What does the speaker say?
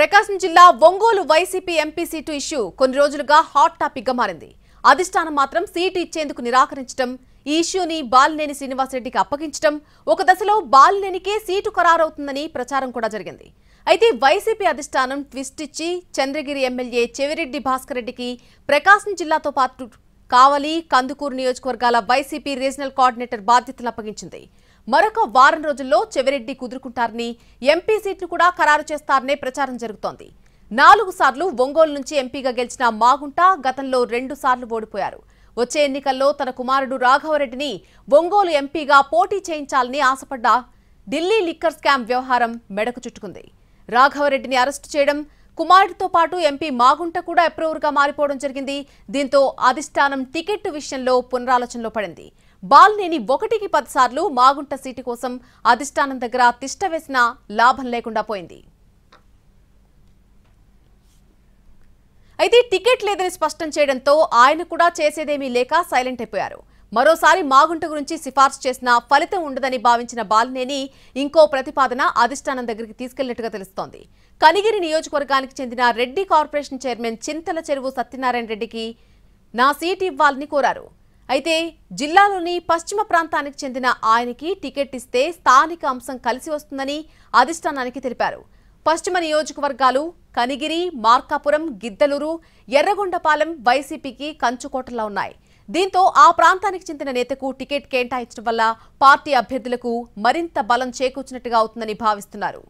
ప్రకాశం జిల్లా Ongole YCP MP seat issue కొన్ని రోజులుగా హాట్ టాపిక్ గా మారింది. అధిష్టానం మాత్రం సీటు ఇచ్చేందుకు నిరాకరించడం, ఈ ఇష్యూని బాలినేని శ్రీనివాసరెడ్డికి అప్పగించడం, ఒక దశలో బాలినేనికే సీటు ఖరారవుతుందని ప్రచారం కూడా జరిగింది. అయితే వైసీపీ అధిష్టానం ట్విస్ట్ ఇచ్చి చంద్రగిరి ఎమ్మెల్యే చెవిరెడ్డి భాస్కర్ రెడ్డికి ప్రకాశం జిల్లాతో పాటు కావలి, కందుకూరు నియోజకవర్గాల వైసీపీ రీజనల్ కోఆర్డినేటర్ బాధ్యతలు అప్పగించింది. మరొక వారం రోజుల్లో చెవిరెడ్డి కుదురుకుంటారని, ఎంపీ సీట్లు కూడా ఖరారు చేస్తారనే ప్రచారం జరుగుతోంది. 4 సార్లు ఒంగోలు నుంచి ఎంపీగా గెలిచిన మాగుంట గతంలో 2 సార్లు ఓడిపోయారు. వచ్చే ఎన్నికల్లో తన కుమారుడు రాఘవరెడ్డిని ఒంగోలు ఎంపీగా పోటీ చేయించాలని ఆశపడ్డ ఢిల్లీ లిక్కర్ స్కామ్ వ్యవహారం మెడకు చుట్టుకుంది. రాఘవరెడ్డిని అరెస్టు చేయడం, కుమారుడితో పాటు ఎంపీ మాగుంట కూడా అప్రూవర్గా మారిపోవడం జరిగింది. దీంతో అధిష్టానం టికెట్ విషయంలో పునరాలోచనలో పడింది. బాలినేని 1కి 10 సార్లు మాగుంట సీటు కోసం అధిష్టానం దగ్గర తిష్ట వేసినా లాభం లేకుండా పోయింది. అయితే టికెట్ లేదని స్పష్టం చేయడంతో ఆయన కూడా చేసేదేమీ లేక సైలెంట్ అయిపోయారు. మరోసారి మాగుంట గురించి సిఫార్సు చేసినా ఫలితం ఉండదని భావించిన బాలినేని ఇంకో ప్రతిపాదన అధిష్టానం దగ్గరికి తీసుకెళ్లినట్టుగా తెలుస్తోంది. కనిగిరి నియోజకవర్గానికి చెందిన రెడ్డి కార్పొరేషన్ చైర్మన్ చింతల చెరువు సత్యనారాయణ రెడ్డికి నా సీటు ఇవ్వాలని కోరారు. అయితే జిల్లాలోని పశ్చిమ ప్రాంతానికి చెందిన ఆయనకి టికెట్ ఇస్తే స్థానిక అంశం కలిసి వస్తుందని అధిష్టానానికి తెలిపారు. పశ్చిమ నియోజకవర్గాలు కనిగిరి, మార్కాపురం, గిద్దలూరు, ఎర్రగొండపాలెం వైసీపీకి కంచుకోటలా ఉన్నాయి. దీంతో ఆ ప్రాంతానికి చెందిన నేతకు టికెట్ కేటాయించడం వల్ల పార్టీ అభ్యర్థులకు మరింత బలం చేకూర్చినట్టుగా అవుతుందని భావిస్తున్నారు.